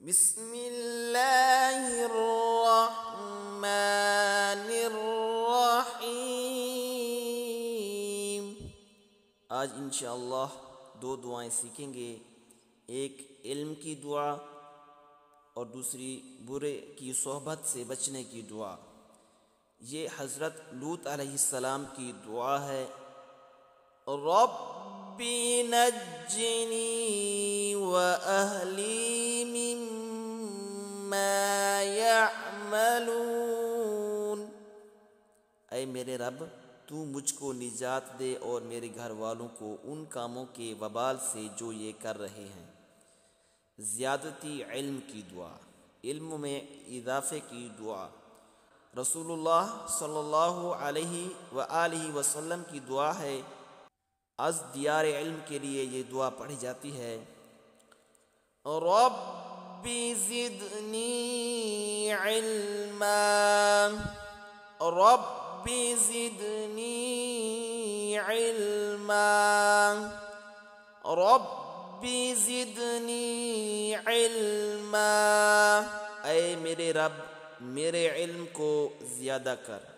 بسم اللہ الرحمن الرحیم۔ آج انشاءاللہ دو دعائیں سیکھیں گے، ایک علم کی دعا اور دوسری برے کی صحبت سے بچنے کی دعا۔ یہ حضرت لوط علیہ السلام کی دعا ہے۔ رب نجنی وأہلی مما یعملون۔ اے میرے رب، تو مجھ کو نجات دے اور میرے گھر والوں کو ان کاموں کے وبال سے جو یہ کر رہے ہیں۔ زیادتی علم کی دعا، علم میں اضافے کی دعا۔ رسول اللہ صلی اللہ علیہ وآلہ وسلم کی دعا ہے۔ از دیار علم کے لیے یہ دعا پڑھی جاتی ہے۔ رب زدنی علما، رب زدنی علما، رب زدنی علما۔ اے میرے رب، میرے علم کو زیادہ کر۔